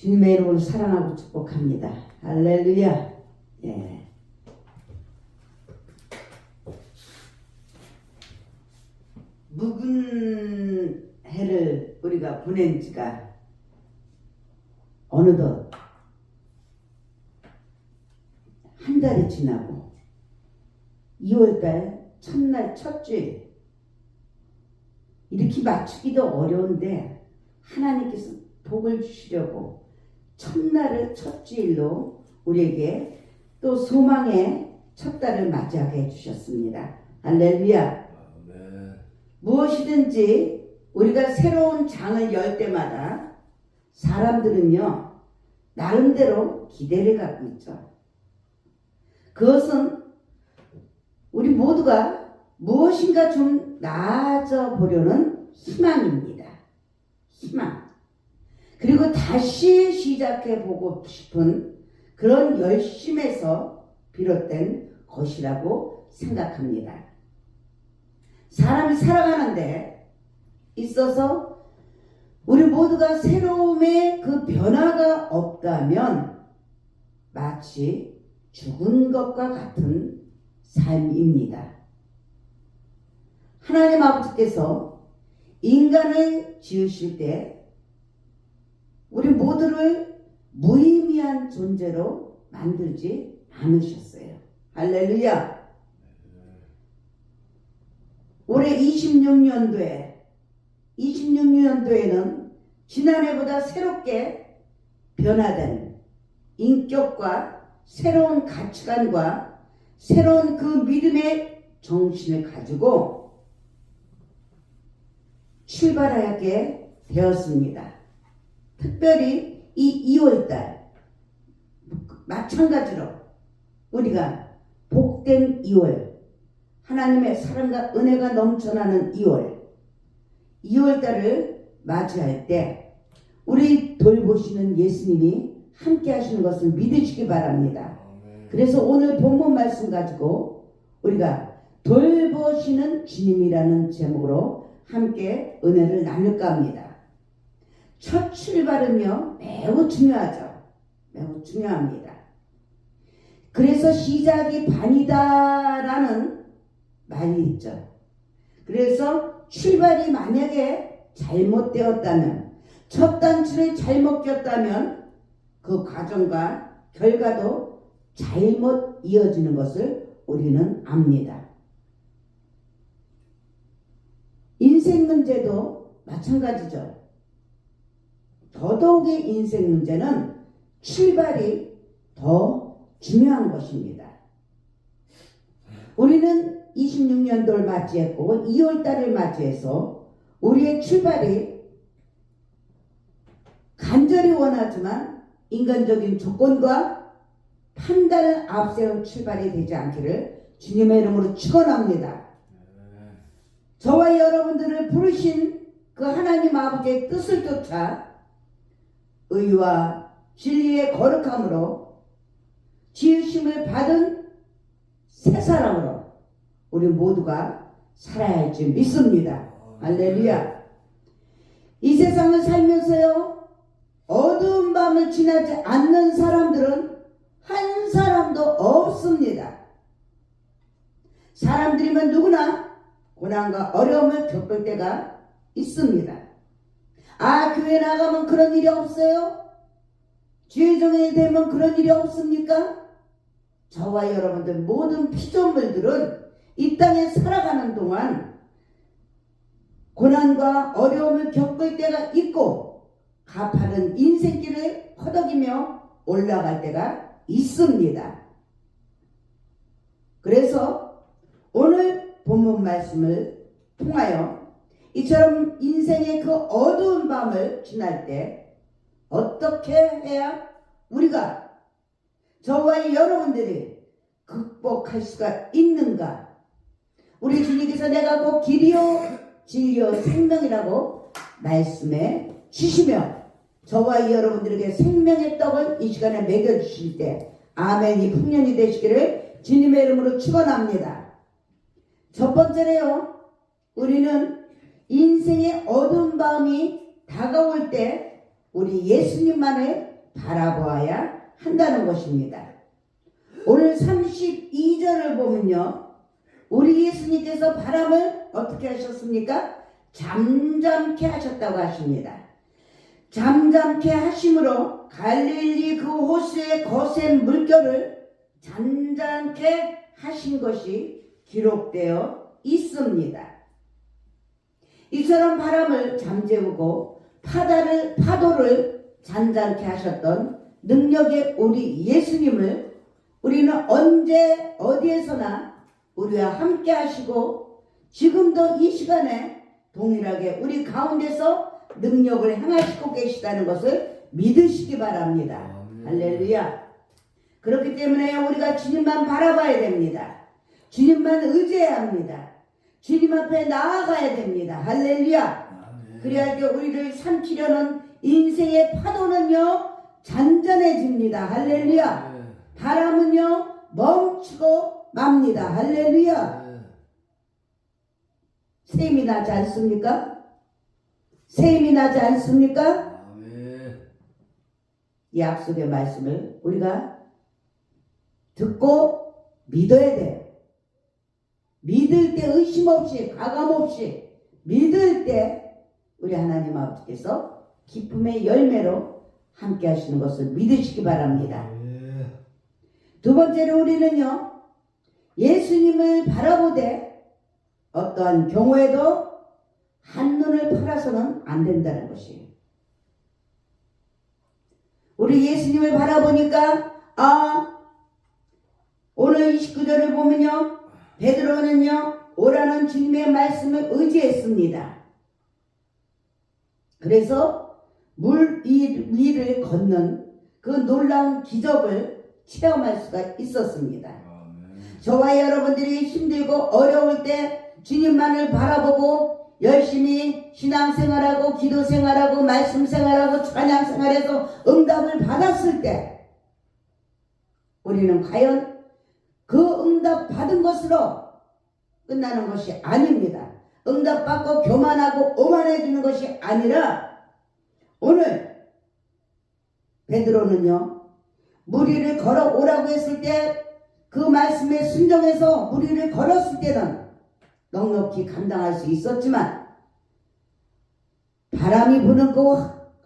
주님의 이름으로 사랑하고 축복합니다. 할렐루야. 예. 묵은 해를 우리가 보낸 지가 어느덧 한 달이 지나고 2월달 첫날 첫 주일, 이렇게 맞추기도 어려운데 하나님께서 복을 주시려고 첫날을 첫 주일로 우리에게 또 소망의 첫 달을 맞이하게 해주셨습니다. 할렐루야. 아멘. 무엇이든지 우리가 새로운 장을 열 때마다 사람들은요 나름대로 기대를 갖고 있죠. 그것은 우리 모두가 무엇인가 좀 나아져 보려는 희망입니다. 희망. 그리고 다시 시작해 보고 싶은 그런 열심에서 비롯된 것이라고 생각합니다. 사람이 살아가는데 있어서 우리 모두가 새로움의 그 변화가 없다면 마치 죽은 것과 같은 삶입니다. 하나님 아버지께서 인간을 지으실 때 우리 모두를 무의미한 존재로 만들지 않으셨어요. 할렐루야. 올해 26년도에는 지난해보다 새롭게 변화된 인격과 새로운 가치관과 새로운 그 믿음의 정신을 가지고 출발하게 되었습니다. 특별히 이 2월달 마찬가지로 우리가 복된 2월, 하나님의 사랑과 은혜가 넘쳐나는 2월달을 맞이할 때 우리 돌보시는 예수님이 함께 하시는 것을 믿으시기 바랍니다. 그래서 오늘 본문 말씀 가지고 우리가 돌보시는 주님이라는 제목으로 함께 은혜를 나눌까 합니다. 첫 출발은요 매우 중요하죠. 매우 중요합니다. 그래서 시작이 반이다라는 말이 있죠. 그래서 출발이 만약에 잘못되었다면, 첫 단추를 잘못 꼈다면 그 과정과 결과도 잘못 이어지는 것을 우리는 압니다. 인생 문제도 마찬가지죠. 더더욱이 인생 문제는 출발이 더 중요한 것입니다. 우리는 26년도를 맞이했고 2월달을 맞이해서 우리의 출발이 간절히 원하지만 인간적인 조건과 판단을 앞세운 출발이 되지 않기를 주님의 이름으로 축원합니다. 저와 여러분들을 부르신 그 하나님 아버지의 뜻을 쫓아 의와 진리의 거룩함으로 지으심을 받은 새 사람으로 우리 모두가 살아야 할 줄 믿습니다. 할렐루야. 이 세상을 살면서요 어두운 밤을 지나지 않는 사람들은 한 사람도 없습니다. 사람들이면 누구나 고난과 어려움을 겪을 때가 있습니다. 아, 교회 나가면 그런 일이 없어요? 주의종이 되면 그런 일이 없습니까? 저와 여러분들 모든 피조물들은 이 땅에 살아가는 동안 고난과 어려움을 겪을 때가 있고 가파른 인생길을 허덕이며 올라갈 때가 있습니다. 그래서 오늘 본문 말씀을 통하여 이처럼 인생의 그 어두운 밤을 지날 때 어떻게 해야 우리가 저와 여러분들이 극복할 수가 있는가? 우리 주님께서 내가 곧 길이요 진리요 생명이라고 말씀해 주시며 저와 여러분들에게 생명의 떡을 이 시간에 먹여주실 때 아멘이 풍년이 되시기를 주님의 이름으로 축원합니다. 첫 번째로요, 우리는 인생의 어두운 밤이 다가올 때 우리 예수님만을 바라보아야 한다는 것입니다. 오늘 32절을 보면요, 우리 예수님께서 바람을 어떻게 하셨습니까? 잠잠케 하셨다고 하십니다. 잠잠케 하심으로 갈릴리 그 호수의 거센 물결을 잠잠케 하신 것이 기록되어 있습니다. 이처럼 바람을 잠재우고 파도를 잠잠케 하셨던 능력의 우리 예수님을 우리는 언제 어디에서나 우리와 함께 하시고 지금도 이 시간에 동일하게 우리 가운데서 능력을 행하시고 계시다는 것을 믿으시기 바랍니다. 할렐루야. 그렇기 때문에 우리가 주님만 바라봐야 됩니다. 주님만 의지해야 합니다. 주님 앞에 나아가야 됩니다. 할렐루야. 그래야 할 때 우리를 삼키려는 인생의 파도는요 잔잔해집니다. 할렐루야. 바람은요 멈추고 맙니다. 할렐루야. 샘이 나지 않습니까? 샘이 나지 않습니까? 이 약속의 말씀을 우리가 듣고 믿어야 돼요. 믿을 때 의심 없이 가감 없이 믿을 때 우리 하나님 아버지께서 기쁨의 열매로 함께 하시는 것을 믿으시기 바랍니다. 두 번째로 우리는요 예수님을 바라보되 어떠한 경우에도 한눈을 팔아서는 안 된다는 것이에요. 우리 예수님을 바라보니까 오늘 29절을 보면요 베드로는요 오라는 주님의 말씀을 의지했습니다. 그래서 물 위를 걷는 그 놀라운 기적을 체험할 수가 있었습니다. 저와 여러분들이 힘들고 어려울 때 주님만을 바라보고 열심히 신앙생활하고 기도생활하고 말씀생활하고 찬양생활해서 응답을 받았을 때 우리는 과연 그 응답 받은 것으로 끝나는 것이 아닙니다. 응답받고 교만하고 오만해지는 것이 아니라 오늘 베드로는요 물 위를 걸어오라고 했을 때 그 말씀에 순종해서 물 위를 걸었을 때는 넉넉히 감당할 수 있었지만 바람이 부는 그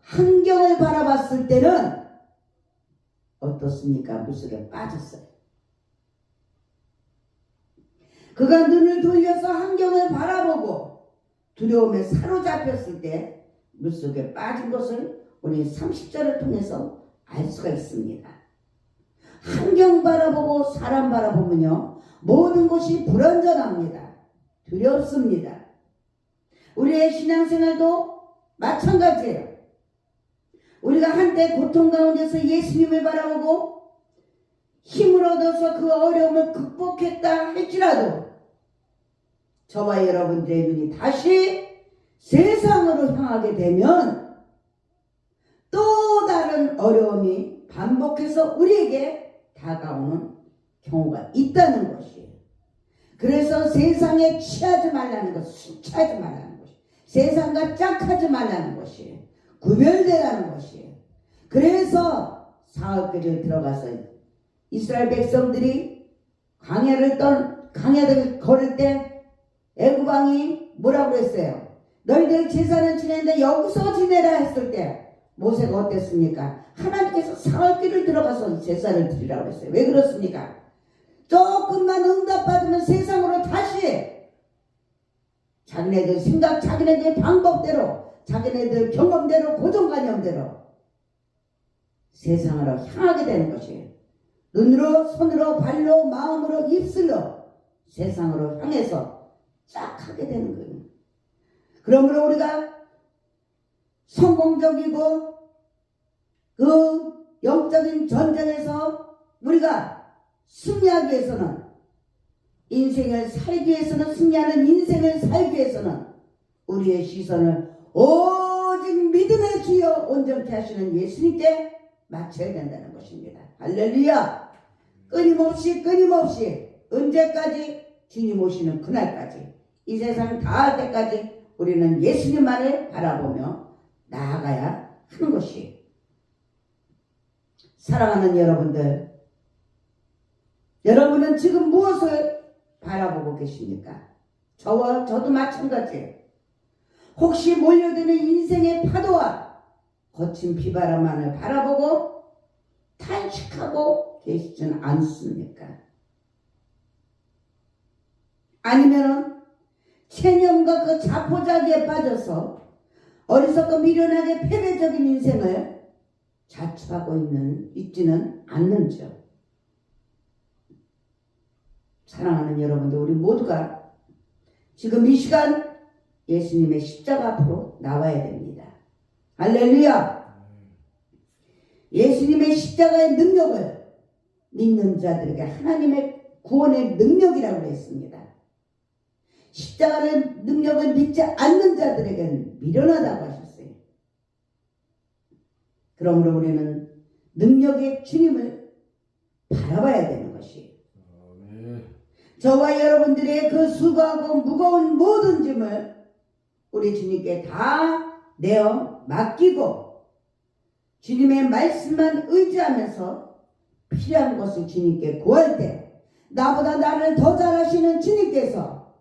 환경을 바라봤을 때는 어떻습니까? 물속에 빠졌어요. 그가 눈을 돌려서 환경을 바라보고 두려움에 사로잡혔을 때 물속에 빠진 것을 우리 30절을 통해서 알 수가 있습니다. 환경 바라보고 사람 바라보면요 모든 것이 불완전합니다. 두렵습니다. 우리의 신앙생활도 마찬가지예요. 우리가 한때 고통 가운데서 예수님을 바라보고 힘을 얻어서 그 어려움을 극복했다 할지라도 저와 여러분들의 눈이 다시 세상으로 향하게 되면 또 다른 어려움이 반복해서 우리에게 다가오는 경우가 있다는 것이에요. 그래서 세상에 취하지 말라는 것, 술 취하지 말라는 것이에요. 세상과 짝하지 말라는 것이에요. 구별되라는 것이에요. 그래서 사흘길을 들어가서 이스라엘 백성들이 광야를 걸을 때 애굽 왕이 뭐라고 했어요? 너희들 제사는 지내는데 여기서 지내라 했을 때 모세가 어땠습니까? 하나님께서 사흘길을 들어가서 제사를 드리라고 했어요. 왜 그렇습니까? 조금만 응답받으면 세상으로 다시 자기네들 생각, 자기네들 방법대로, 자기네들 경험대로, 고정관념대로 세상으로 향하게 되는 것이에요. 눈으로, 손으로, 발로, 마음으로, 입술로 세상으로 향해서 쫙 하게 되는 거예요. 그러므로 우리가 성공적이고 그 영적인 전쟁에서 우리가 승리하기 위해서는 인생을 살기 위해서는 승리하는 인생을 살기 위해서는 우리의 시선을 오직 믿음의 주여 온전케 하시는 예수님께 맞춰야 된다는 것입니다. 할렐루야. 끊임없이 언제까지? 주님 오시는 그날까지 이 세상 다 할 때까지 우리는 예수님만을 바라보며 나아가야 하는 것이 사랑하는 여러분들, 여러분은 지금 무엇을 바라보고 계십니까? 저와 저도 마찬가지예요. 혹시 몰려드는 인생의 파도와 거친 비바람만을 바라보고 탄식하고 계시지는 않습니까? 아니면은 체념과 그 자포자기에 빠져서 어리석고 미련하게 패배적인 인생을 자초하고 있지는 않는지요. 사랑하는 여러분들, 우리 모두가 지금 이 시간 예수님의 십자가 앞으로 나와야 됩니다. 할렐루야! 예수님의 십자가의 능력을 믿는 자들에게 하나님의 구원의 능력이라고 했습니다. 십자가의 능력을 믿지 않는 자들에게는 미련하다고 하셨어요. 그러므로 우리는 능력의 주님을 바라봐야 되는 것이에요. 저와 여러분들의 그 수고하고 무거운 모든 짐을 우리 주님께 다 내어 맡기고 주님의 말씀만 의지하면서 필요한 것을 주님께 구할 때 나보다 나를 더 잘하시는 주님께서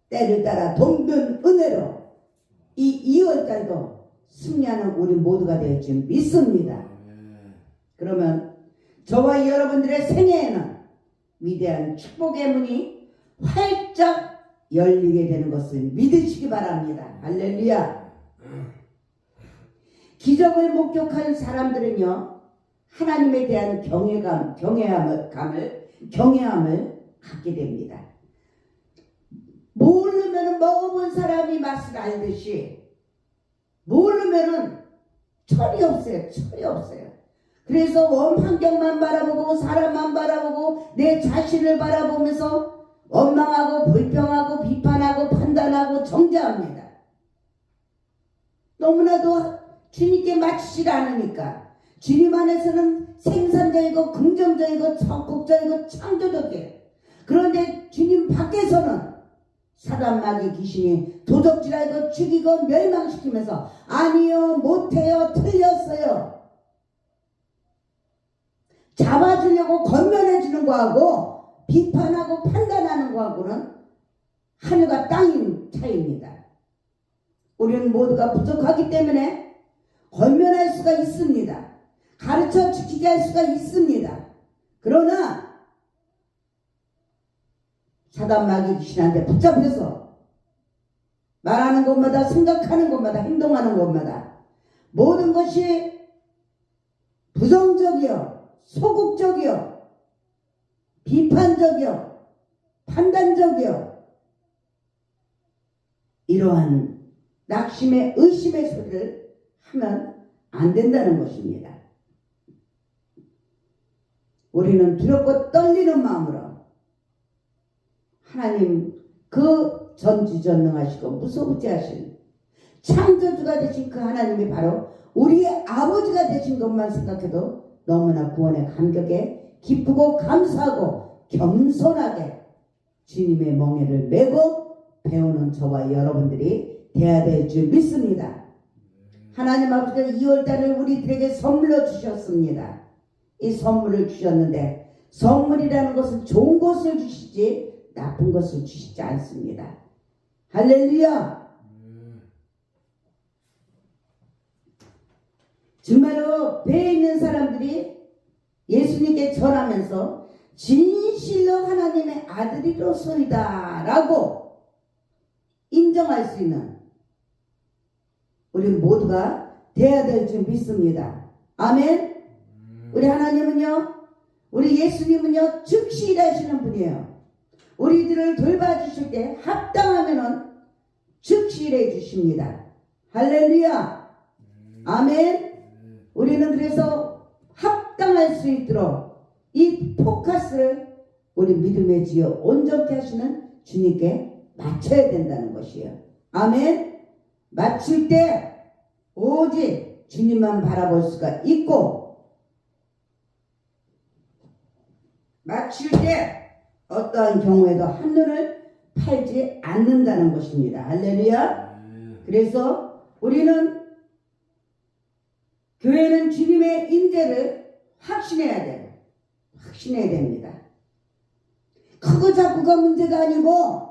때를 따라 돕는 은혜로 이 2월달도 승리하는 우리 모두가 될 줄 믿습니다. 그러면 저와 여러분들의 생애에는 위대한 축복의 문이 활짝 열리게 되는 것을 믿으시기 바랍니다. 할렐루야. 기적을 목격한 사람들은요, 하나님에 대한 경외함을 갖게 됩니다. 모르면 먹어본 사람이 맛을 알듯이 모르면은 철이 없어요. 그래서 환경만 바라보고 사람만 바라보고 내 자신을 바라보면서 원망하고 불평하고 비판하고 판단하고 정죄합니다. 너무나도 주님께 맞추지 않으니까. 주님 안에서는 생산적이고 긍정적이고 적극적이고 창조적이에요. 그런데 주님 밖에서는 사단 마귀 귀신이 도적질하고 죽이고 멸망시키면서 아니요, 못해요, 틀렸어요, 잡아주려고 건면해주는 거하고 비판하고 판단하는 거하고는 하늘과 땅인 차이입니다. 우리는 모두가 부족하기 때문에 건면할 수가 있습니다. 가르쳐 지키게 할 수가 있습니다. 그러나 사단 마귀 귀신한테 붙잡혀서 말하는 것마다 생각하는 것마다 행동하는 것마다 모든 것이 부정적이요, 소극적이요, 비판적이요, 판단적이요, 이러한 낙심의 의심의 소리를 하면 안 된다는 것입니다. 우리는 두렵고 떨리는 마음으로 하나님 그 전지전능하시고 무소부지하신 창조주가 되신 그 하나님이 바로 우리의 아버지가 되신 것만 생각해도 너무나 구원의 감격에 기쁘고 감사하고 겸손하게 주님의 멍에를 메고 배우는 저와 여러분들이 되어야 될 줄 믿습니다. 하나님 아버지가 2월달을 우리들에게 선물로 주셨습니다. 이 선물을 주셨는데 선물이라는 것은 좋은 것을 주시지 나쁜 것을 주시지 않습니다. 할렐루야. 정말로 배에 있는 사람들이 예수님께 절하면서 진실로 하나님의 아들이로소이다 라고 인정할 수 있는 우리 모두가 되어야 될 줄 믿습니다. 아멘. 우리 하나님은요, 우리 예수님은요 즉시 일하시는 분이에요. 우리들을 돌봐주실 때 합당하면은 즉시 일해 주십니다. 할렐루야. 아멘. 우리는 그래서 합당할 수 있도록 이 포커스를 우리 믿음의 지어 온전케 하시는 주님께 맞춰야 된다는 것이에요. 아멘. 맞출 때 오직 주님만 바라볼 수가 있고, 맞출 때 어떠한 경우에도 한눈을 팔지 않는다는 것입니다. 할렐루야. 그래서 우리는 교회는 주님의 임재를 확신해야 돼요. 확신해야 됩니다. 크고 작고가 문제가 아니고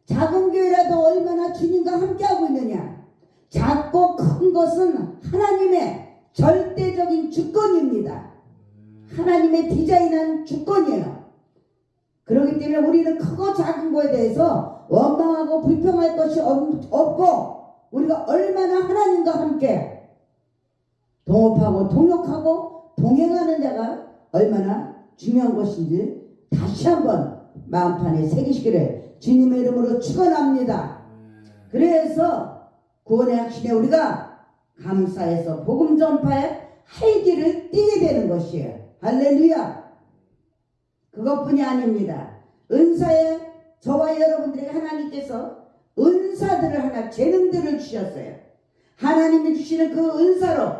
작은 교회라도 얼마나 주님과 함께하고 있느냐. 작고 큰 것은 하나님의 절대적인 주권입니다. 하나님의 디자인한 주권이에요. 그렇기 때문에 우리는 크고 작은 거에 대해서 원망하고 불평할 것이 없고 우리가 얼마나 하나님과 함께 동업하고 동역하고 동행하는 자가 얼마나 중요한 것인지 다시 한번 마음판에 새기시기를 주님의 이름으로 축원합니다. 그래서 구원의 확신에 우리가 감사해서 복음 전파에 할 길을 띄게 되는 것이에요. 할렐루야. 그것뿐이 아닙니다. 은사에 저와 여러분들에게 하나님께서 은사들을 하나 재능들을 주셨어요. 하나님이 주시는 그 은사로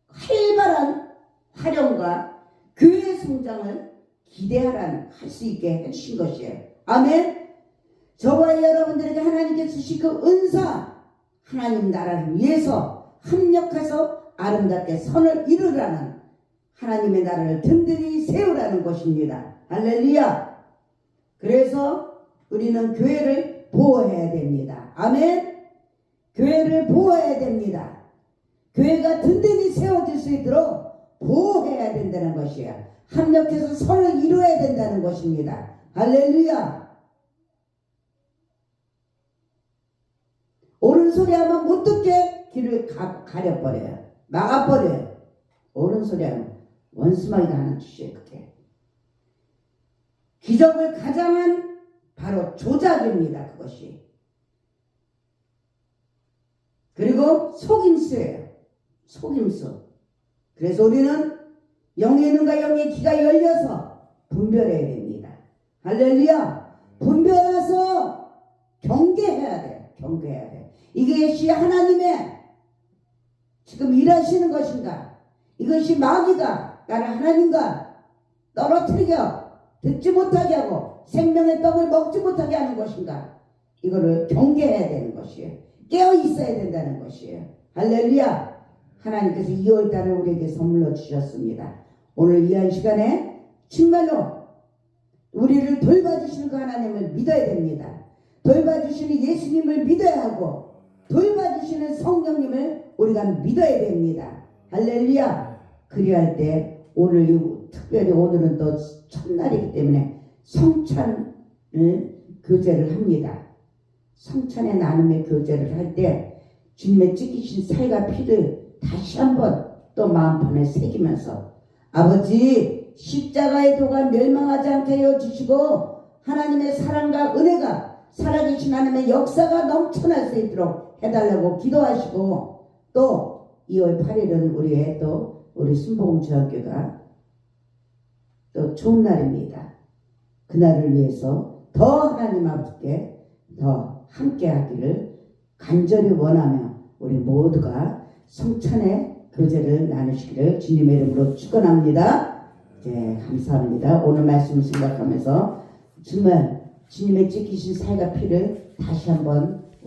활발한 활용과 교회의 성장을 기대하라는 할 수 있게 해주신 것이에요. 아멘. 저와 여러분들에게 하나님께서 주신 그 은사 하나님 나라를 위해서 합력해서 아름답게 선을 이루라는 하나님의 나라를 든든히 세우라는 것입니다. 할렐루야. 그래서 우리는 교회를 보호해야 됩니다. 아멘. 교회를 보호해야 됩니다. 교회가 든든히 세워질 수 있도록 보호해야 된다는 것이에요. 합력해서 선을 이루어야 된다는 것입니다. 할렐루야. 옳은 소리 하면 못 듣게 길을 가려버려요. 막아버려요. 옳은 소리 하면 원수마귀가 하나 주시에요. 그게 기적을 가장한 바로 조작입니다. 그것이. 그리고 속임수예요. 속임수. 그래서 우리는 영의 눈과 영의 귀가 열려서 분별해야 됩니다. 할렐루야. 분별해서 경계해야 돼요. 경계해야 돼요. 이것이 하나님의 지금 일하시는 것인가? 이것이 마귀가 나를 하나님과 떨어뜨리게 듣지 못하게 하고 생명의 떡을 먹지 못하게 하는 것인가? 이거를 경계해야 되는 것이에요. 깨어 있어야 된다는 것이에요. 할렐루야. 하나님께서 2월달을 우리에게 선물로 주셨습니다. 오늘 이 한 시간에 정말로 우리를 돌봐주시는 그 하나님을 믿어야 됩니다. 돌봐주시는 예수님을 믿어야 하고 돌봐주시는 성령님을 우리가 믿어야 됩니다. 할렐루야. 그리할 때 오늘 특별히 오늘은 또 첫날이기 때문에 성찬을 교제를 합니다. 성찬의 나눔의 교제를 할 때 주님의 찢기신 살과 피를 다시 한번 또 마음판에 새기면서 아버지 십자가의 도가 멸망하지 않게 하여 주시고 하나님의 사랑과 은혜가 살아계신 하나님의 역사가 넘쳐날 수 있도록 해달라고 기도하시고 또 2월 8일은 우리 순복음중학교가 또 좋은 날입니다. 그날을 위해서 더 하나님 아버지께 더 함께 하기를 간절히 원하며 우리 모두가 성찬의 교제를 나누시기를 주님의 이름으로 축원합니다. 네, 감사합니다. 오늘 말씀 생각하면서 정말 주님의 찢기신 살과 피를 다시 한번